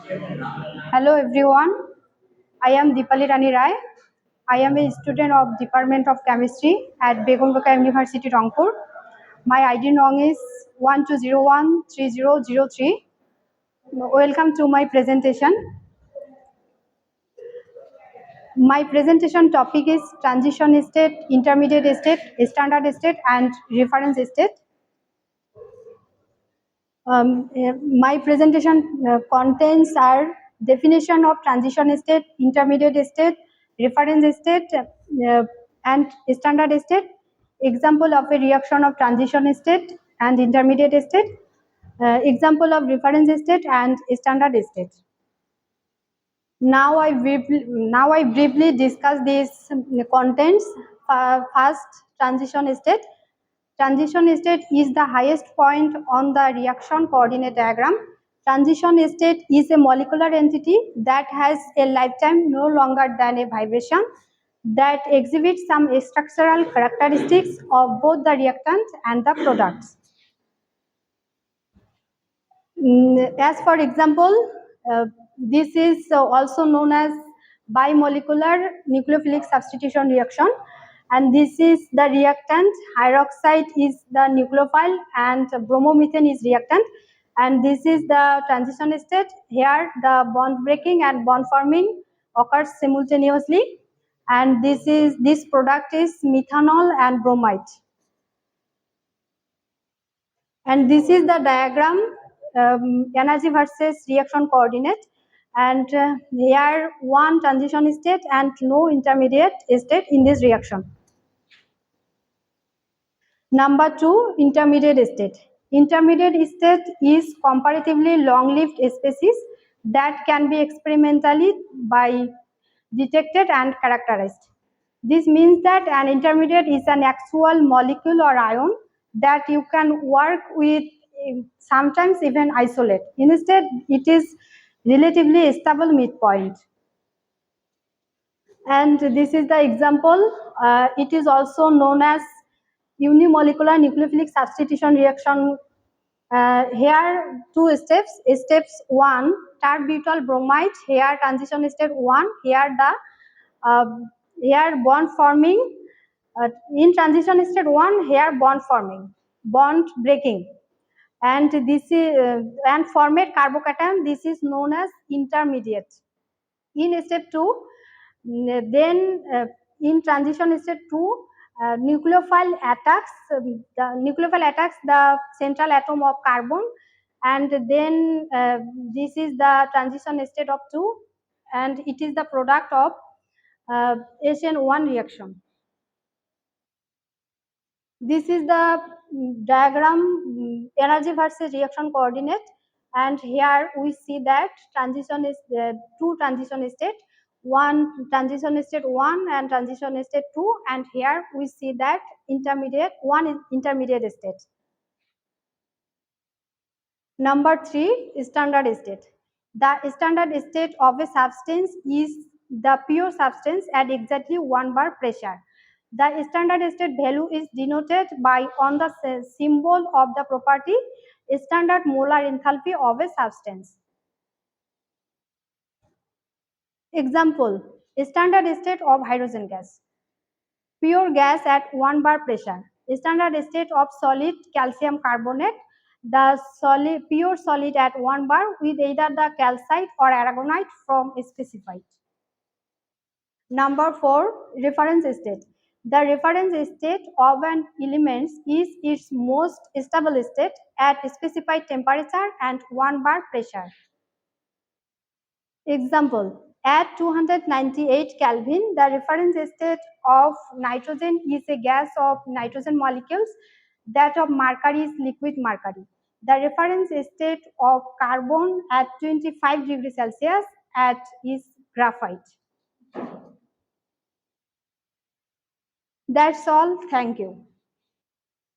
Hello everyone, I am Dipali Rani. I am a student of Department of Chemistry at Begumbaka University, Rangpur. My ID nong is 12013003. Welcome to my presentation. My presentation topic is transition state, intermediate state, standard state and reference state. My presentation contains our definition of transition state, intermediate state, reference state, and standard state, example of a reaction of transition state and intermediate state, example of reference state and standard state. Now I briefly discuss these contents. First, transition state. Transition state is the highest point on the reaction coordinate diagram. Transition state is a molecular entity that has a lifetime no longer than a vibration that exhibits some structural characteristics of both the reactant and the products. As for example, this is also known as bimolecular nucleophilic substitution reaction, and this is the reactant. Hydroxide is the nucleophile and bromomethane is reactant, and this is the transition state. Here the bond breaking and bond forming occurs simultaneously, and this product is methanol and bromide. And this is the diagram, energy versus reaction coordinate, and here one transition state and no intermediate state in this reaction. Number 2, intermediate state. Intermediate state is comparatively long-lived species that can be experimentally by detected and characterized. This means that an intermediate is an actual molecule or ion that you can work with, sometimes even isolate. Instead, it is relatively stable midpoint. And this is the example. It is also known as unimolecular nucleophilic substitution reaction. Here two steps. Steps 1, tert-butyl bromide. Here transition state 1. Here bond forming. In transition state 1, here bond forming, bond breaking, and this is and formate carbocation. This is known as intermediate. In step 2, then in transition state 2, nucleophile attacks the central atom of carbon, and then this is the transition state of 2, and it is the product of SN1 reaction. This is the diagram, energy versus reaction coordinate, and here we see that transition is two transition state, one transition state 1 and transition state 2, and here we see that one is intermediate state. Number 3, standard state. The standard state of a substance is the pure substance at exactly 1 bar pressure. The standard state value is denoted by on the symbol of the property standard molar enthalpy of a substance. Example, standard state of hydrogen gas. Pure gas at 1 bar pressure. Standard state of solid calcium carbonate. The pure solid at 1 bar with either the calcite or aragonite from specified. Number 4, reference state. The reference state of an element is its most stable state at specified temperature and 1 bar pressure. Example, at 298 Kelvin, the reference state of nitrogen is a gas of nitrogen molecules. That of mercury is liquid mercury. The reference state of carbon at 25 degrees Celsius is graphite. That's all. Thank you.